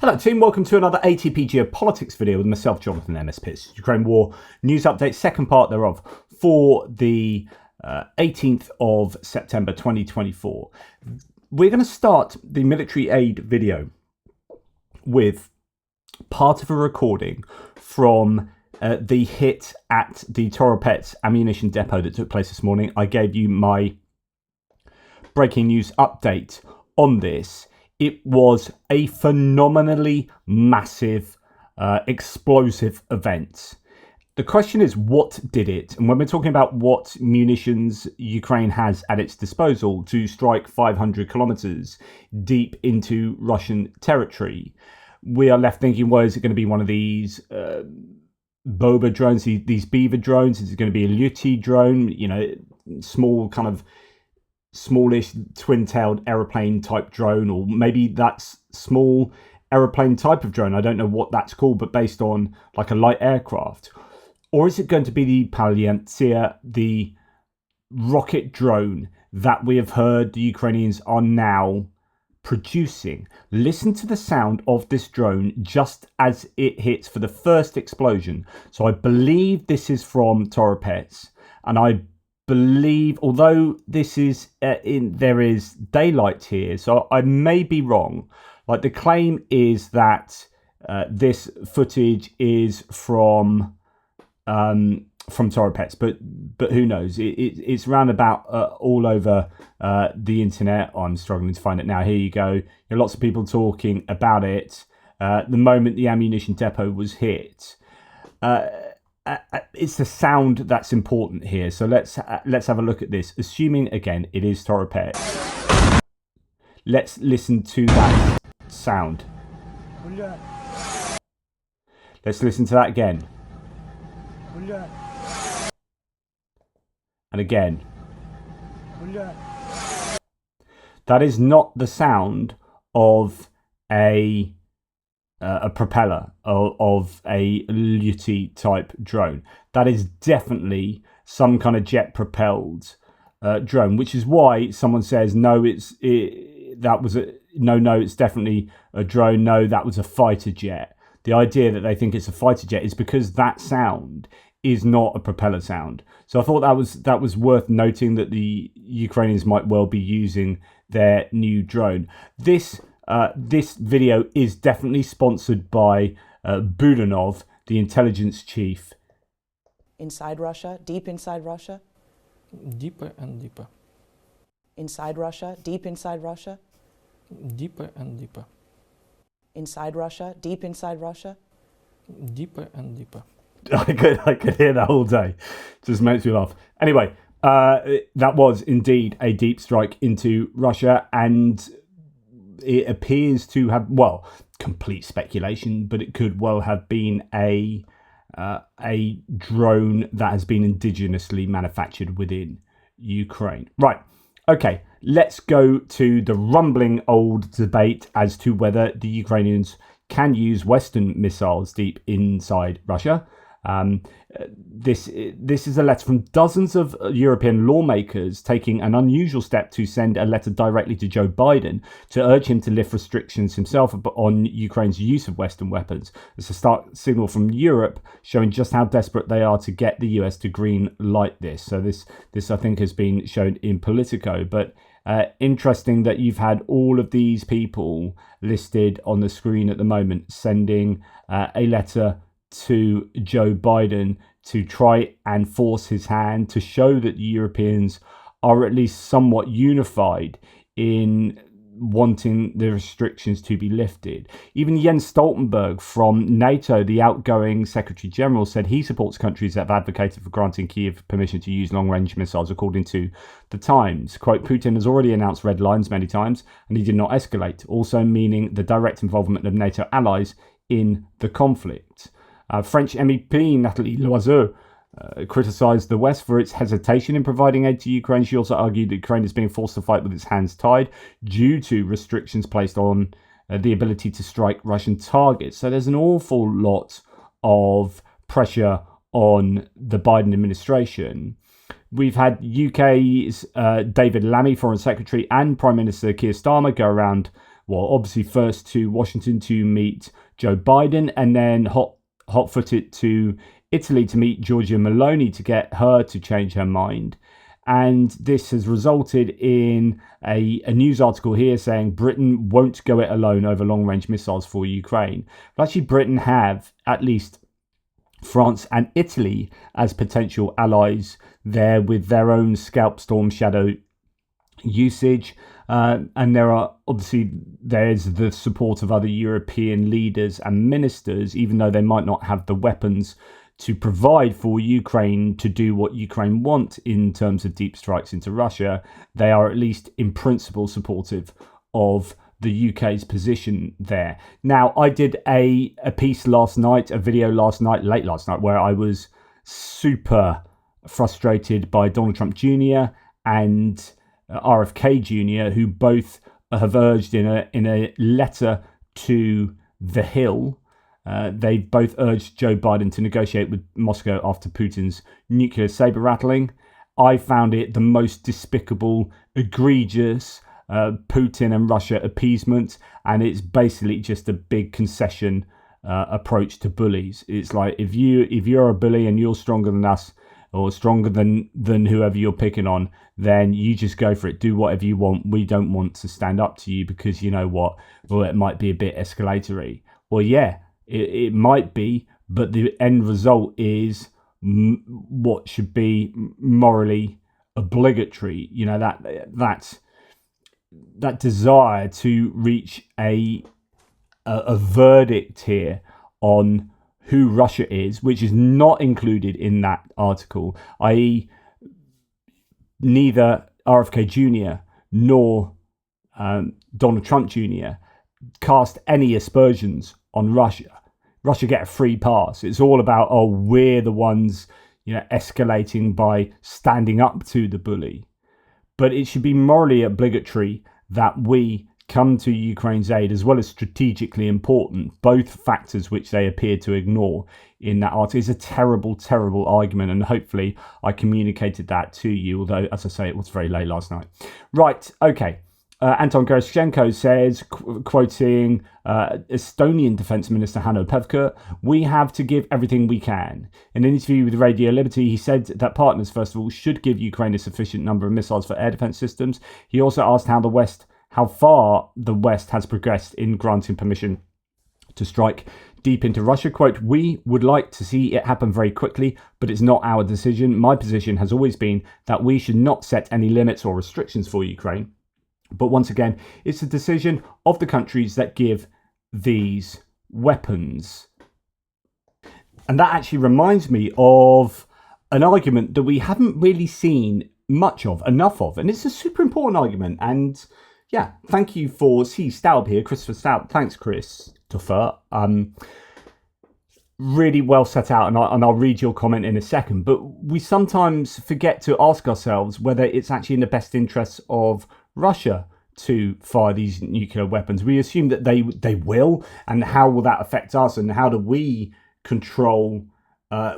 Hello team, welcome to another ATP Geopolitics video with myself, Jonathan MS Pitts. Ukraine War News Update, second part thereof for the 18th of September 2024. We're going to start the military aid video with part of a recording from the hit at the Toropets ammunition depot that took place this morning. I gave you my breaking news update on this. It was a phenomenally massive, explosive event. The question is, what did it? And when we're talking about what munitions Ukraine has at its disposal to strike 500 kilometers deep into Russian territory, we are left thinking, well, is it going to be one of these Boba drones, these Beaver drones? Is it going to be a Lyuti drone? You know, small kind of smallish twin-tailed aeroplane type drone, or maybe that's small aeroplane type of drone. I don't know what that's called, but based on like a light aircraft. Or is it going to be the Paliantsia, the rocket drone that we have heard the Ukrainians are now producing? Listen to the sound of this drone just as it hits for the first explosion. So I believe this is from Toropets, and I believe, although this is there is daylight here, so I may be wrong. Like, the claim is that this footage is from Toropets, but who knows? It's round about all over the internet. I'm struggling to find it now. Here you go. There are lots of people talking about it. The moment the ammunition depot was hit. It's the sound that's important here. So let's have a look at this. Assuming again it is Toropets. Let's listen to that sound. Let's listen to that again. And again. That is not the sound of a propeller of a Lyuti type drone. That is definitely some kind of jet propelled drone, which is why someone says no, it's definitely a drone. No, that was a fighter jet. The idea that they think it's a fighter jet is because that sound is not a propeller sound. So I thought that was worth noting, that the Ukrainians might well be using their new drone. This video is definitely sponsored by Budanov, the intelligence chief. Inside Russia, deep inside Russia. Deeper and deeper. Inside Russia, deep inside Russia. Deeper and deeper. Inside Russia, deep inside Russia. Deeper and deeper. I could hear that all day. Just makes me laugh. Anyway, that was indeed a deep strike into Russia, and it appears to have, well, complete speculation, but it could well have been a drone that has been indigenously manufactured within Ukraine. Right. Okay. Let's go to the rumbling old debate as to whether the Ukrainians can use Western missiles deep inside Russia. This is a letter from dozens of European lawmakers taking an unusual step to send a letter directly to Joe Biden to urge him to lift restrictions himself on Ukraine's use of Western weapons. It's a stark signal from Europe showing just how desperate they are to get the US to green light this. So this I think has been shown in Politico, but interesting that you've had all of these people listed on the screen at the moment sending a letter to Joe Biden to try and force his hand, to show that the Europeans are at least somewhat unified in wanting the restrictions to be lifted. Even Jens Stoltenberg from NATO, the outgoing Secretary General, said he supports countries that have advocated for granting Kyiv permission to use long-range missiles, according to the Times. Quote, Putin has already announced red lines many times, and he did not escalate, also meaning the direct involvement of NATO allies in the conflict. French MEP Nathalie Loiseau criticised the West for its hesitation in providing aid to Ukraine. She also argued that Ukraine is being forced to fight with its hands tied due to restrictions placed on the ability to strike Russian targets. So there's an awful lot of pressure on the Biden administration. We've had UK's David Lammy, Foreign Secretary, and Prime Minister Keir Starmer go around well, obviously first to Washington to meet Joe Biden, and then hot-footed to Italy to meet Giorgia Meloni to get her to change her mind. And this has resulted in a news article here saying Britain won't go it alone over long-range missiles for Ukraine. But actually, Britain have at least France and Italy as potential allies there with their own Scalp Storm Shadow usage. And there's the support of other European leaders and ministers, even though they might not have the weapons to provide for Ukraine to do what Ukraine want in terms of deep strikes into Russia. They are at least in principle supportive of the UK's position there. Now, I did a piece last night, a video late last night, where I was super frustrated by Donald Trump Jr. and RFK Jr., who both have urged in a letter to The Hill. They've both urged Joe Biden to negotiate with Moscow after Putin's nuclear saber rattling. I found it the most despicable, egregious Putin and Russia appeasement, and it's basically just a big concession approach to bullies. It's like if you're a bully and you're stronger than us or stronger than whoever you're picking on, then you just go for it. Do whatever you want. We don't want to stand up to you because you know what? Well, it might be a bit escalatory. Well, yeah. It might be, but the end result is what should be morally obligatory. You know, that desire to reach a verdict here on who Russia is, which is not included in that article, i.e. neither RFK Jr. nor Donald Trump Jr. cast any aspersions on Russia. Russia get a free pass. It's all about, oh, we're the ones, escalating by standing up to the bully. But it should be morally obligatory that we come to Ukraine's aid, as well as strategically important, both factors which they appear to ignore in that article. It's a terrible, terrible argument, and hopefully I communicated that to you, although, as I say, it was very late last night. Right, okay. Anton Gerashchenko says, quoting Estonian Defence Minister Hanno Pevkur, "We have to give everything we can." In an interview with Radio Liberty, he said that partners, first of all, should give Ukraine a sufficient number of missiles for air defence systems. He also asked how far the West has progressed in granting permission to strike deep into Russia. Quote, "We would like to see it happen very quickly, but it's not our decision. My position has always been that we should not set any limits or restrictions for Ukraine. But once again, it's a decision of the countries that give these weapons." And that actually reminds me of an argument that we haven't really seen enough of. And it's a super important argument. And yeah, thank you for Staub here, Christopher Staub. Thanks, Christopher. Really well set out, and I'll read your comment in a second. But we sometimes forget to ask ourselves whether it's actually in the best interests of Russia to fire these nuclear weapons. We assume that they will, and how will that affect us, and how do we control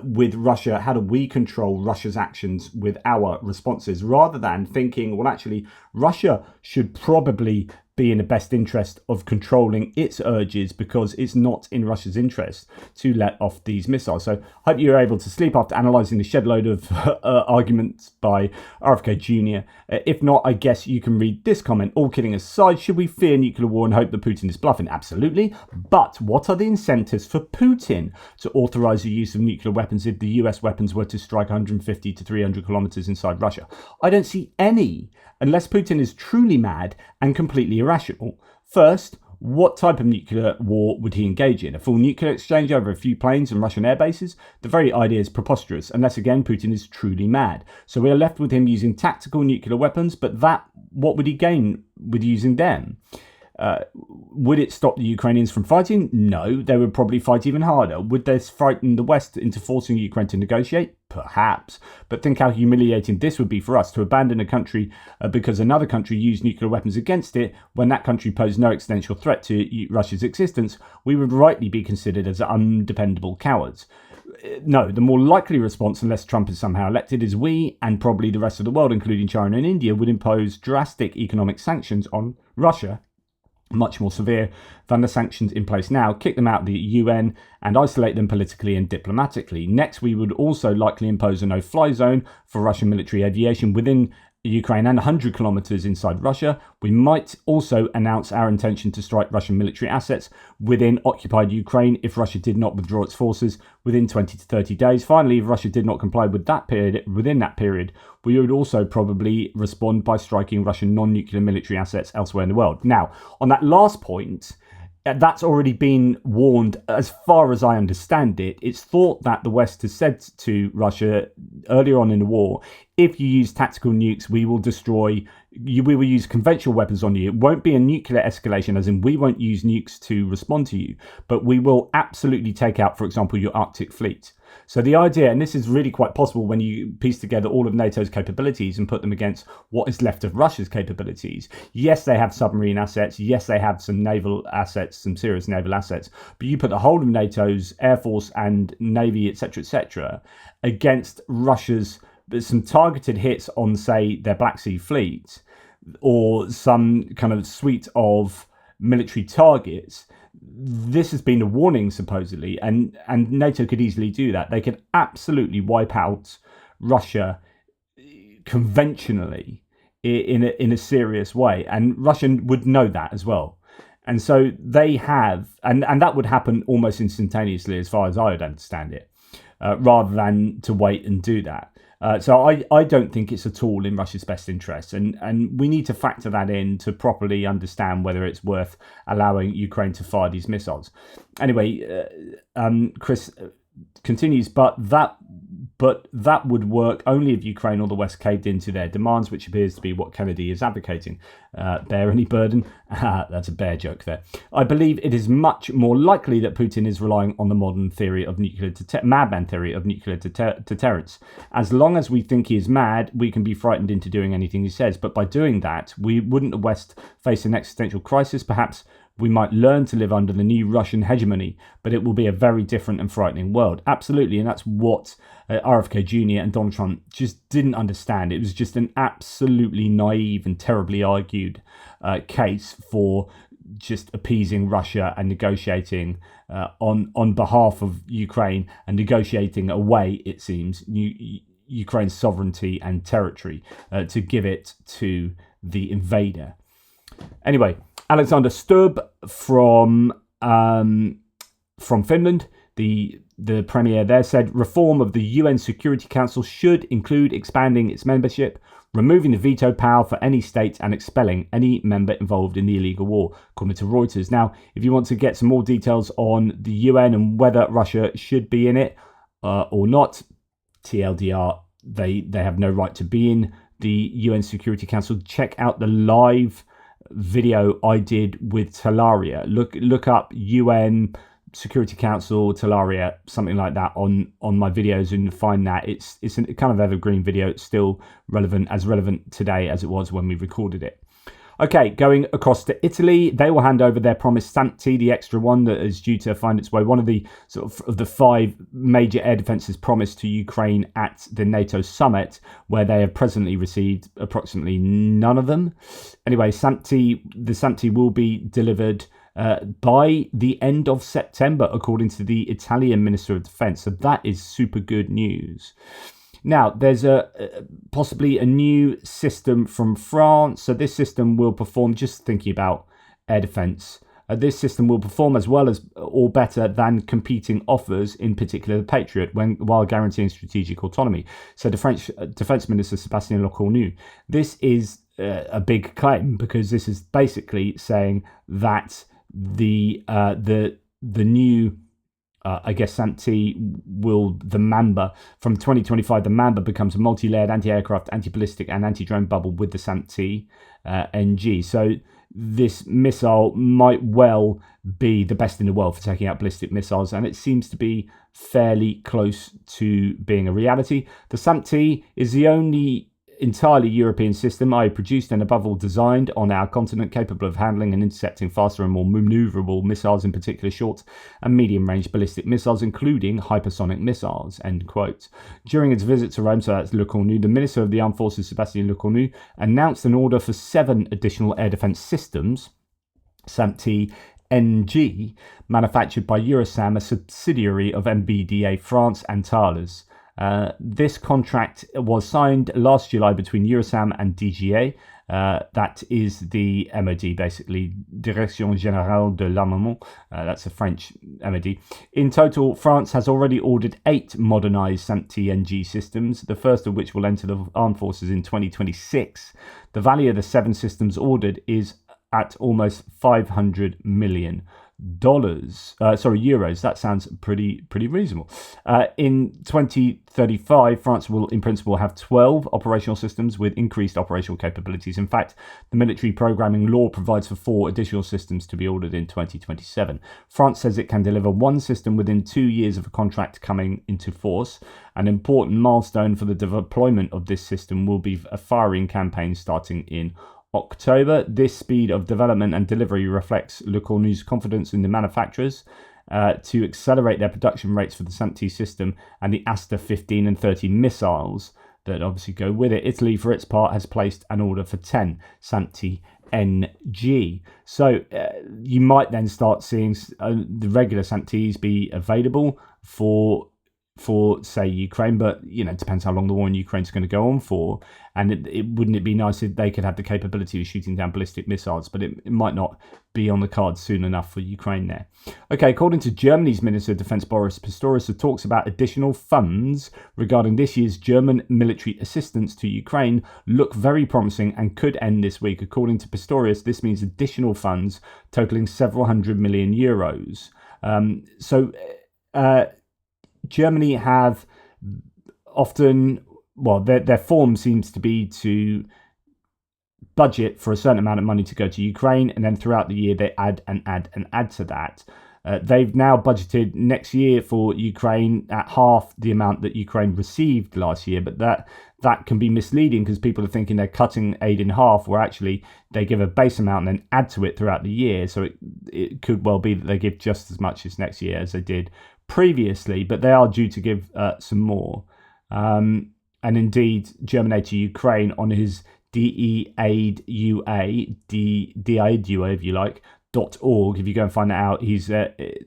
with Russia, how do we control Russia's actions with our responses, rather than thinking, well, actually, Russia should probably be in the best interest of controlling its urges, because it's not in Russia's interest to let off these missiles. So I hope you're able to sleep after analysing the shed load of arguments by RFK Jr. If not, I guess you can read this comment. All kidding aside, should we fear nuclear war and hope that Putin is bluffing? Absolutely. But what are the incentives for Putin to authorise the use of nuclear weapons if the US weapons were to strike 150 to 300 kilometres inside Russia? I don't see any, unless Putin is truly mad and completely irrational. First, what type of nuclear war would he engage in? A full nuclear exchange over a few planes and Russian air bases? The very idea is preposterous, unless again Putin is truly mad. So we are left with him using tactical nuclear weapons, but what would he gain with using them? Would it stop the Ukrainians from fighting? No, they would probably fight even harder. Would this frighten the West into forcing Ukraine to negotiate? Perhaps. But think how humiliating this would be for us to abandon a country because another country used nuclear weapons against it when that country posed no existential threat to Russia's existence. We would rightly be considered as undependable cowards. No, the more likely response, unless Trump is somehow elected, is we, and probably the rest of the world, including China and India, would impose drastic economic sanctions on Russia much more severe than the sanctions in place now, kick them out of the UN and isolate them politically and diplomatically. Next, we would also likely impose a no-fly zone for Russian military aviation within Ukraine and 100 kilometers inside Russia. We might also announce our intention to strike Russian military assets within occupied Ukraine if Russia did not withdraw its forces within 20 to 30 days. Finally, if Russia did not comply with that period, within that period, we would also probably respond by striking Russian non-nuclear military assets elsewhere in the world. Now, on that last point, that's already been warned. As far as I understand it, it's thought that the West has said to Russia earlier on in the war, if you use tactical nukes, we will destroy you. We will use conventional weapons on you. It won't be a nuclear escalation, as in we won't use nukes to respond to you, but we will absolutely take out, for example, your Arctic fleet. So the idea, and this is really quite possible when you piece together all of NATO's capabilities and put them against what is left of Russia's capabilities. Yes, they have submarine assets. Yes, they have some naval assets, some serious naval assets. But you put the whole of NATO's air force and navy, etc., against Russia's some targeted hits on, say, their Black Sea fleet or some kind of suite of military targets. This has been a warning, supposedly, and NATO could easily do that. They could absolutely wipe out Russia conventionally in a serious way, and Russia would know that as well. And so they have, and that would happen almost instantaneously, as far as I would understand it, rather than to wait and do that. So I don't think it's at all in Russia's best interest. And we need to factor that in to properly understand whether it's worth allowing Ukraine to fire these missiles. Anyway, Chris continues, but that would work only if Ukraine or the West caved into their demands, which appears to be what Kennedy is advocating. Bear any burden? That's a bear joke there. I believe it is much more likely that Putin is relying on the modern theory of nuclear madman theory of nuclear deterrence. As long as we think he is mad, we can be frightened into doing anything he says. But by doing that, wouldn't the West face an existential crisis? Perhaps we might learn to live under the new Russian hegemony, but it will be a very different and frightening world. Absolutely, and that's what RFK Jr. and Donald Trump just didn't understand. It was just an absolutely naive and terribly argued case for just appeasing Russia and negotiating on behalf of Ukraine and negotiating away, it seems, Ukraine's sovereignty and territory to give it to the invader. Anyway, Alexander Stubb from Finland, the premier there, said reform of the UN Security Council should include expanding its membership, removing the veto power for any state, and expelling any member involved in the illegal war, according to Reuters. Now, if you want to get some more details on the UN and whether Russia should be in it or not, TLDR, they have no right to be in the UN Security Council. Check out the live video I did with Talaria. Look up UN Security Council Talaria, something like that on my videos, and find that it's a kind of evergreen video. It's still relevant today as it was when we recorded it. Okay, going across to Italy, they will hand over their promised SAMP-T, the extra one that is due to find its way. One of the sort of the 5 major air defences promised to Ukraine at the NATO summit, where they have presently received approximately none of them. Anyway, the SAMP-T will be delivered by the end of September, according to the Italian Minister of Defence. So that is super good news. Now, there's possibly a new system from France. So this system will perform, just thinking about air defence, this system will perform as well as or better than competing offers, in particular the Patriot, while guaranteeing strategic autonomy. So the French Defence Minister, Sébastien Lecornu, this is a big claim, because this is basically saying that the new SAMP-T the Mamba, from 2025, the Mamba becomes a multi-layered anti-aircraft, anti-ballistic and anti-drone bubble with the SAMP-T NG. So this missile might well be the best in the world for taking out ballistic missiles, and it seems to be fairly close to being a reality. The SAMP-T is the only entirely European system I produced and above all designed on our continent, capable of handling and intercepting faster and more maneuverable missiles, in particular short and medium range ballistic missiles, including hypersonic missiles, end quote. During its visit to Rome, so that's Lecornu, the Minister of the Armed Forces, Sébastien Lecornu, announced an order for 7 additional air defence systems SAMP-T-NG, manufactured by Eurosam, a subsidiary of MBDA France and Thales. This contract was signed last July between Eurosam and DGA. That is the MOD, basically, Direction Générale de l'Armement. That's a French MOD. In total, France has already ordered 8 modernised SAMP-T-NG systems, the first of which will enter the armed forces in 2026. The value of the 7 systems ordered is at almost $500 million. Euros. That sounds pretty reasonable. In 2035, France will, in principle, have 12 operational systems with increased operational capabilities. In fact, the military programming law provides for 4 additional systems to be ordered in 2027. France says it can deliver 1 system within 2 years of a contract coming into force. An important milestone for the deployment of this system will be a firing campaign starting in October. This speed of development and delivery reflects Le Cornu's confidence in the manufacturers to accelerate their production rates for the SAMP-T system and the Aster 15 and 30 missiles that obviously go with it. Italy, for its part, has placed an order for 10 SAMP-T-NG. So you might then start seeing the regular SAMP-Ts be available for say Ukraine, but it depends how long the war in Ukraine is going to go on for, and wouldn't it be nice if they could have the capability of shooting down ballistic missiles, but it might not be on the cards soon enough for Ukraine there. Okay, according to Germany's Minister of Defense Boris Pistorius, the talks about additional funds regarding this year's German military assistance to Ukraine look very promising and could end this week. According to Pistorius, this means additional funds totaling several hundred million euros. Germany have often, their form seems to be to budget for a certain amount of money to go to Ukraine, and then throughout the year they add to that. They've now budgeted next year for Ukraine at half the amount that Ukraine received last year, but that can be misleading because people are thinking they're cutting aid in half, where actually they give a base amount and then add to it throughout the year. So it could well be that they give just as much this next year as they did previously, but they are due to give some more. And indeed, German aid to Ukraine on his DEAIDUA, if you like, .org. If you go and find that out, he's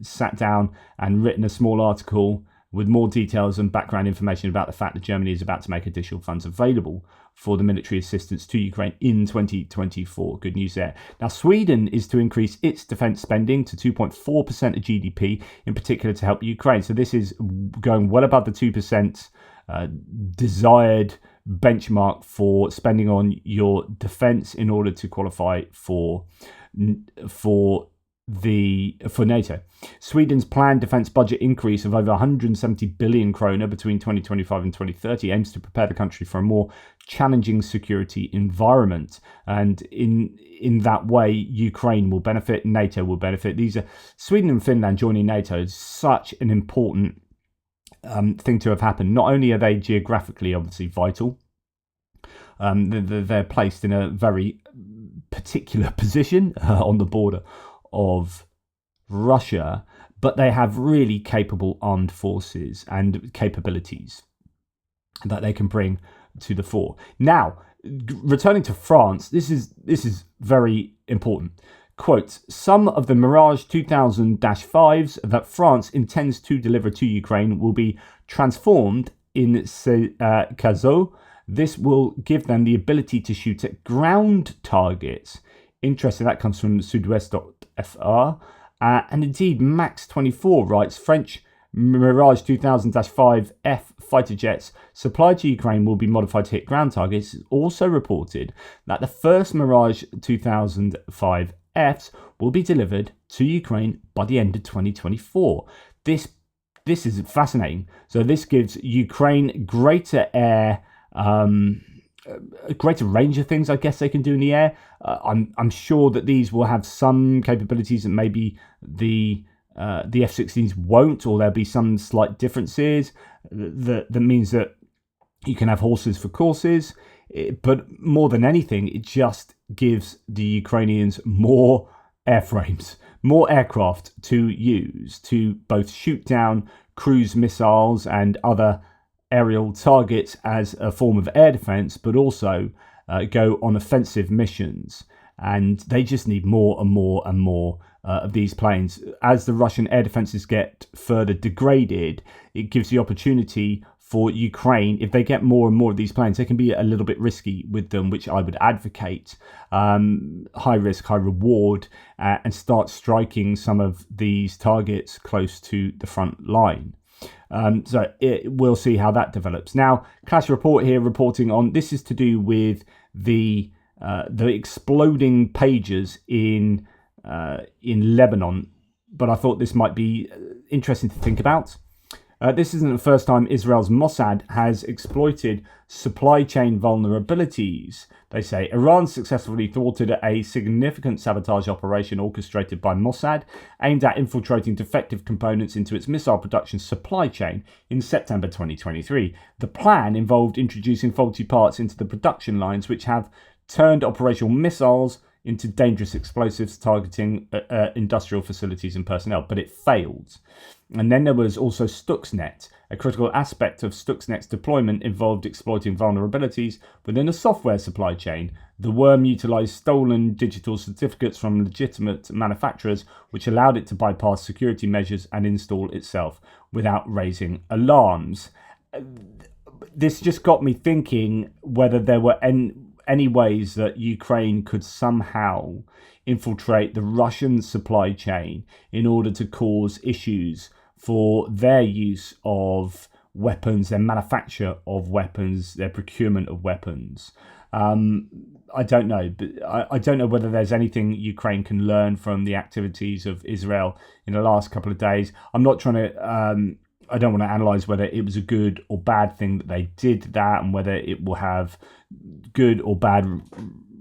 sat down and written a small article with more details and background information about the fact that Germany is about to make additional funds available for the military assistance to Ukraine in 2024. Good news there. Now, Sweden is to increase its defence spending to 2.4% of GDP, in particular to help Ukraine. So this is going well above the 2% desired benchmark for spending on your defence in order to qualify for NATO. Sweden's planned defence budget increase of over 170 billion kroner between 2025 and 2030 aims to prepare the country for a more challenging security environment, and in that way Ukraine will benefit, NATO will benefit. These are Sweden and Finland joining NATO is such an important thing to have happened. Not only are they geographically obviously vital, they're placed in a very particular position on the border of Russia, but they have really capable armed forces and capabilities that they can bring to the fore. Now, returning to France, this is very important. Quote, some of the Mirage 2000-5s that France intends to deliver to Ukraine will be transformed in Cazo. This will give them the ability to shoot at ground targets. Interesting, that comes from Sudwest.fr. And indeed, Max24 writes, French Mirage 2000-5F fighter jets supplied to Ukraine will be modified to hit ground targets. It's also reported that the first Mirage 2005Fs will be delivered to Ukraine by the end of 2024. This is fascinating. So this gives Ukraine greater air, a greater range of things I guess they can do in the air. I'm sure that these will have some capabilities that maybe the F-16s won't, or there'll be some slight differences. That means that you can have horses for courses, but more than anything, it just gives the Ukrainians more airframes, more aircraft to use to both shoot down cruise missiles and other aerial targets as a form of air defense, but also go on offensive missions. and they just need more and more and more of these planes. As the Russian air defenses get further degraded, it gives the opportunity for Ukraine, if they get more and more of these planes, they can be a little bit risky with them, which I would advocate. High risk, high reward, and start striking some of these targets close to the front line. So we'll see how that develops. Now, Clash Report here reporting on, this is to do with the exploding pages in Lebanon, but I thought this might be interesting to think about. This isn't the first time Israel's Mossad has exploited supply chain vulnerabilities. They say Iran successfully thwarted a significant sabotage operation orchestrated by Mossad aimed at infiltrating defective components into its missile production supply chain in September 2023. The plan involved introducing faulty parts into the production lines, which have turned operational missiles into dangerous explosives targeting industrial facilities and personnel, but it failed. And then there was also Stuxnet. A critical aspect of Stuxnet's deployment involved exploiting vulnerabilities within a software supply chain. The worm utilized stolen digital certificates from legitimate manufacturers, which allowed it to bypass security measures and install itself without raising alarms. This just got me thinking whether there were any ways that Ukraine could somehow infiltrate the Russian supply chain in order to cause issues for their use of weapons, their manufacture of weapons, their procurement of weapons. I don't know, but I don't know whether there's anything Ukraine can learn from the activities of Israel in the last couple of days. I'm not trying to I don't want to analyze whether it was a good or bad thing that they did that and whether it will have good or bad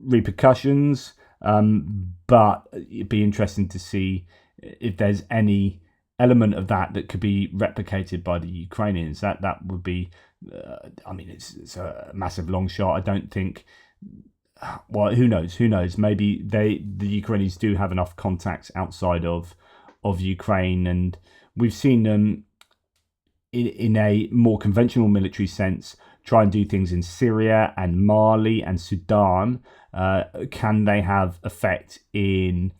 repercussions. But it'd be interesting to see if there's any element of that could be replicated by the Ukrainians. That would be, it's a massive long shot. I don't think. Well, who knows? Maybe the Ukrainians do have enough contacts outside of Ukraine, and we've seen them in a more conventional military sense try and do things in Syria and Mali and Sudan. Can they have effect in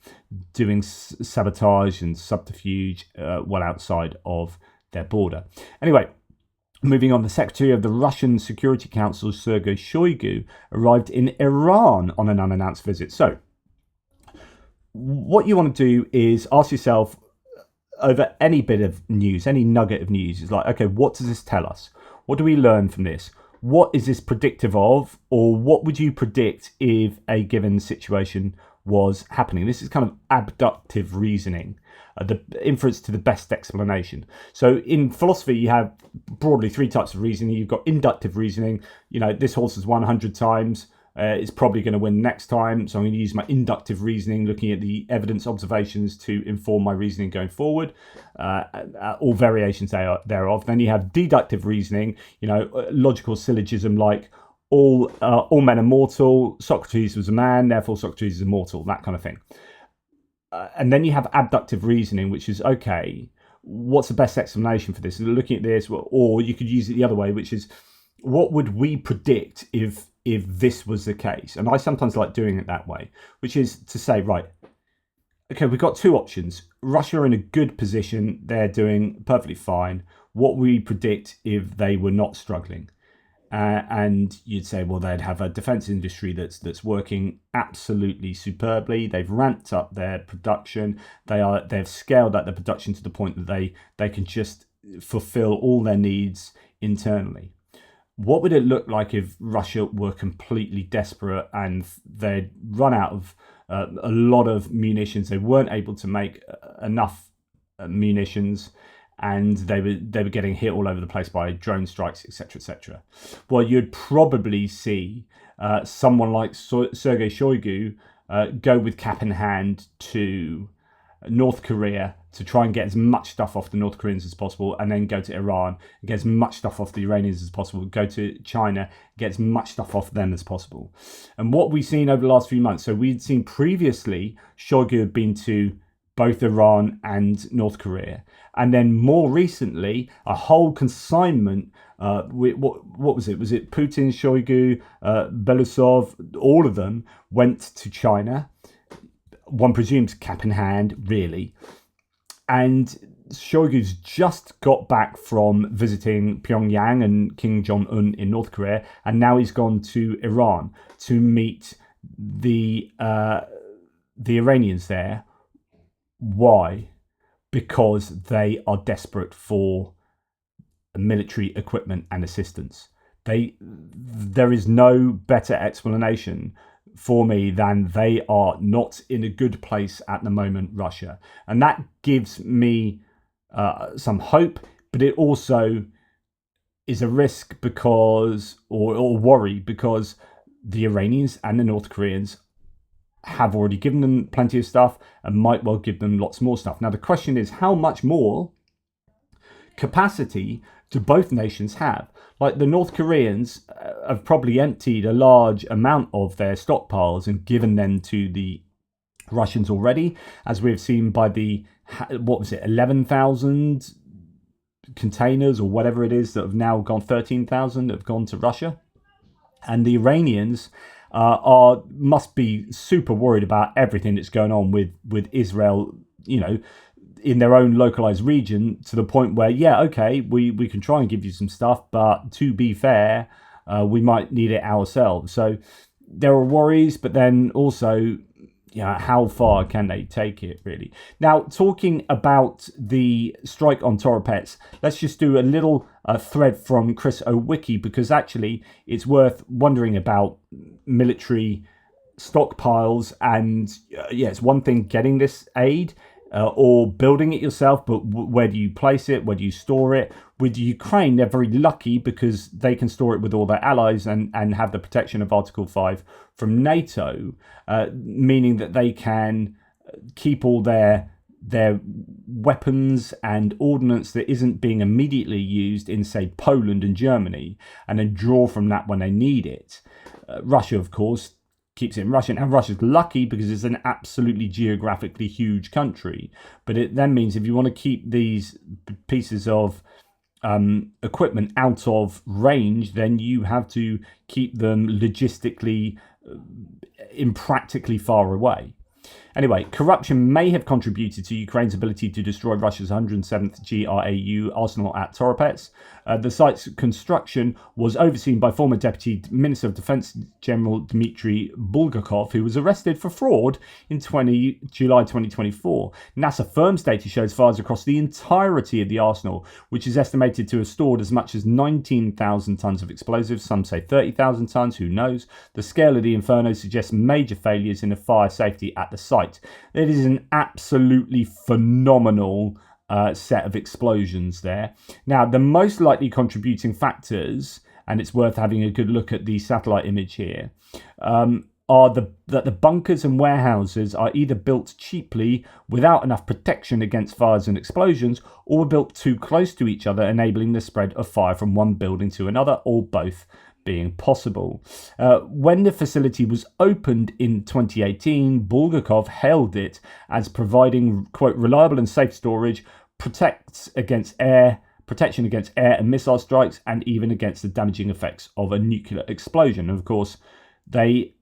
doing sabotage and subterfuge well outside of their border? Anyway, moving on, the Secretary of the Russian Security Council, Sergei Shoigu, arrived in Iran on an unannounced visit. So what you want to do is ask yourself, over any bit of news, any nugget of news, is like, okay, what does this tell us? What do we learn from this? What is this predictive of? Or what would you predict if a given situation was happening? This is kind of abductive reasoning, the inference to the best explanation. So in philosophy, you have broadly three types of reasoning. You've got inductive reasoning. This horse has won 100 times. It's probably going to win next time. So I'm going to use my inductive reasoning, looking at the evidence observations to inform my reasoning going forward, all variations thereof. Then you have deductive reasoning, logical syllogism like all men are mortal, Socrates was a man, therefore Socrates is immortal, that kind of thing. And then you have abductive reasoning, which is, okay, what's the best explanation for this? Looking at this, or you could use it the other way, which is, what would we predict if this was the case? And I sometimes like doing it that way, which is to say, right, okay, we've got two options. Russia are in a good position. They're doing perfectly fine. What we predict if they were not struggling? And you'd say, well, they'd have a defense industry that's working absolutely superbly. They've ramped up their production. They've scaled up their production to the point that they can just fulfill all their needs internally. What would it look like if Russia were completely desperate and they'd run out of a lot of munitions? They weren't able to make enough munitions, and they were getting hit all over the place by drone strikes, etc., etc. Well, you'd probably see someone like Sergei Shoigu go with cap in hand to North Korea to try and get as much stuff off the North Koreans as possible, and then go to Iran and get as much stuff off the Iranians as possible, go to China, get as much stuff off them as possible. And what we've seen over the last few months, so we'd seen previously Shoigu had been to both Iran and North Korea. And then more recently, a whole consignment, what was it? Was it Putin, Shoigu, Belousov? All of them went to China. One presumes cap in hand, really. And Shoigu's just got back from visiting Pyongyang and Kim Jong-un in North Korea, and now he's gone to Iran to meet the Iranians there. Why? Because they are desperate for military equipment and assistance. There is no better explanation for me than they are not in a good place at the moment, Russia. And that gives me some hope, but it also is a risk because, or worry, because the Iranians and the North Koreans have already given them plenty of stuff and might well give them lots more stuff. Now, the question is, how much more capacity do both nations have? Like, the North Koreans have probably emptied a large amount of their stockpiles and given them to the Russians already, as we've seen by the, 11,000 containers or whatever it is that have now gone, 13,000 that have gone to Russia. And the Iranians must be super worried about everything that's going on with Israel, in their own localized region, to the point where, we can try and give you some stuff, but to be fair, we might need it ourselves. So there are worries, but then also, how far can they take it, really? Now, talking about the strike on Toropets, let's just do a little thread from Chris Owicki, because actually it's worth wondering about military stockpiles. And it's one thing getting this aid or building it yourself, but where do you place it? Where do you store it? With Ukraine, they're very lucky because they can store it with all their allies and have the protection of Article 5 from NATO, meaning that they can keep all their weapons and ordnance that isn't being immediately used in, say, Poland and Germany, and then draw from that when they need it. Russia, of course, keeps it in Russia, and Russia's lucky because it's an absolutely geographically huge country. But it then means if you want to keep these pieces of equipment out of range, then you have to keep them logistically impractically far away. Anyway, corruption may have contributed to Ukraine's ability to destroy Russia's 107th GRAU arsenal at Toropets. The site's construction was overseen by former Deputy Minister of Defense General Dmitry Bulgakov, who was arrested for fraud in July 2024. NASA firm's data shows fires across the entirety of the arsenal, which is estimated to have stored as much as 19,000 tons of explosives. Some say 30,000 tons, who knows? The scale of the inferno suggests major failures in the fire safety at the site. It is an absolutely phenomenal set of explosions there. Now, the most likely contributing factors, and it's worth having a good look at the satellite image here, are that the bunkers and warehouses are either built cheaply without enough protection against fires and explosions, or were built too close to each other, enabling the spread of fire from one building to another, or both being possible. When the facility was opened in 2018, Bulgakov hailed it as providing, quote, reliable and safe storage, protection against air and missile strikes, and even against the damaging effects of a nuclear explosion. And of course, they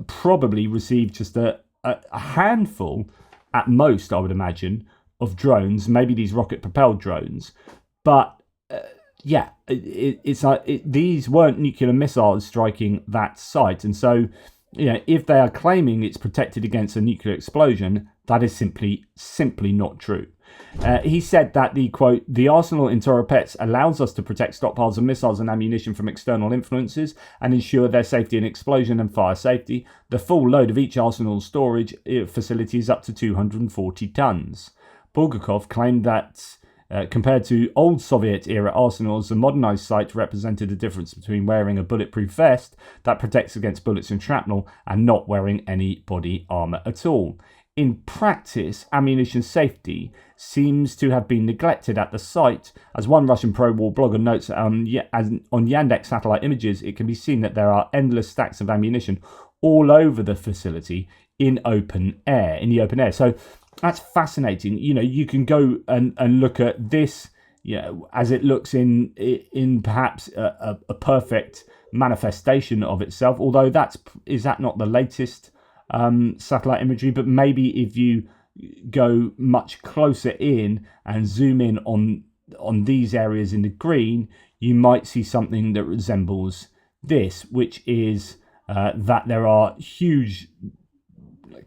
probably received just a handful, at most, I would imagine, of drones, maybe these rocket-propelled drones. But it's like these weren't nuclear missiles striking that site. And so, if they are claiming it's protected against a nuclear explosion, that is simply not true. He said that the arsenal in Toropets allows us to protect stockpiles of missiles and ammunition from external influences and ensure their safety in explosion and fire safety. The full load of each arsenal storage facility is up to 240 tons. Bulgakov claimed that compared to old Soviet-era arsenals, the modernized site represented the difference between wearing a bulletproof vest that protects against bullets and shrapnel and not wearing any body armor at all. In practice, ammunition safety seems to have been neglected at the site. As one Russian pro-war blogger notes on Yandex satellite images, it can be seen that there are endless stacks of ammunition all over the facility in the open air. So That's fascinating. You can go and look at this, as it looks in perhaps a perfect manifestation of itself. Although is that not the latest satellite imagery? But maybe if you go much closer in and zoom in on these areas in the green, you might see something that resembles this, which is that there are huge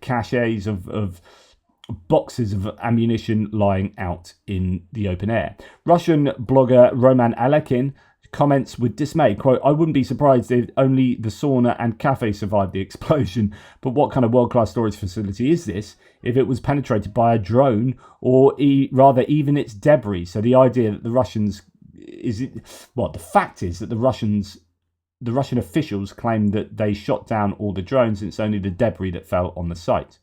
caches of boxes of ammunition lying out in the open air. Russian blogger Roman Alekin comments with dismay, quote, "I wouldn't be surprised if only the sauna and cafe survived the explosion, but what kind of world-class storage facility is this if it was penetrated by a drone, or rather even its debris?" So the idea that the fact is that the Russian officials claim that they shot down all the drones, and it's only the debris that fell on the site.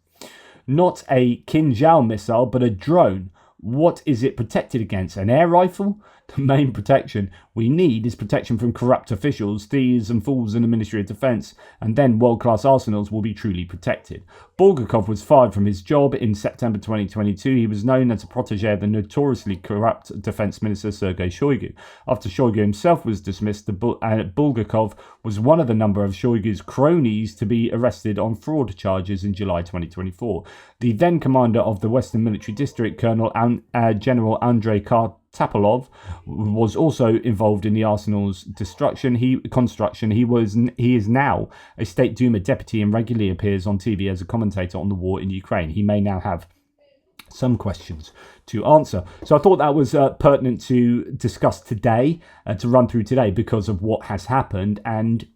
Not a Kinjal missile, but a drone. What is it protected against? An air rifle? The main protection we need is protection from corrupt officials, thieves and fools in the Ministry of Defence, and then world-class arsenals will be truly protected. Bulgakov was fired from his job in September 2022. He was known as a protege of the notoriously corrupt Defence Minister Sergei Shoigu. After Shoigu himself was dismissed, Bulgakov was one of the number of Shoigu's cronies to be arrested on fraud charges in July 2024. The then commander of the Western Military District, General Andrei Tapolov, was also involved in the arsenal's construction. He is now a State Duma deputy and regularly appears on TV as a commentator on the war in Ukraine. He may now have some questions to answer. So I thought that was pertinent to discuss today, to run through today, because of what has happened. And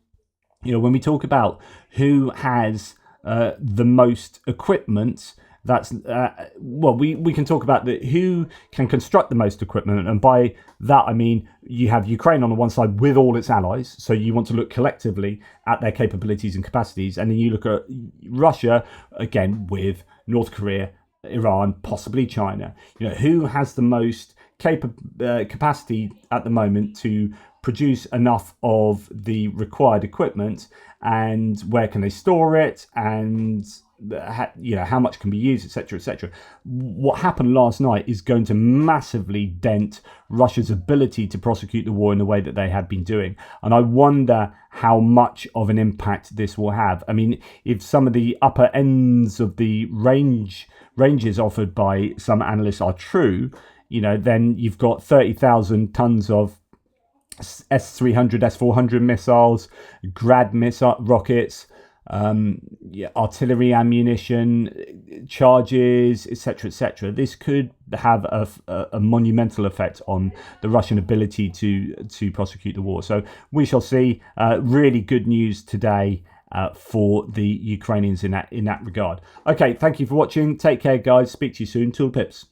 when we talk about who has the most equipment, that's we can talk about who can construct the most equipment, and by that I mean you have Ukraine on the one side with all its allies, so you want to look collectively at their capabilities and capacities, and then you look at Russia again with North Korea, Iran, possibly China. Who has the most capacity at the moment to produce enough of the required equipment, and where can they store it, and how much can be used, etc., etc. What happened last night is going to massively dent Russia's ability to prosecute the war in the way that they had been doing, and I wonder how much of an impact this will have. I mean, if some of the upper ends of the ranges offered by some analysts are true, then you've got 30,000 tons of S-300, S-400 missiles, Grad missile rockets, artillery ammunition, charges, etc., etc. This could have a monumental effect on the Russian ability to prosecute the war. So we shall see. Really good news today for the Ukrainians in that regard. Okay, thank you for watching. Take care, guys. Speak to you soon. Tool pips.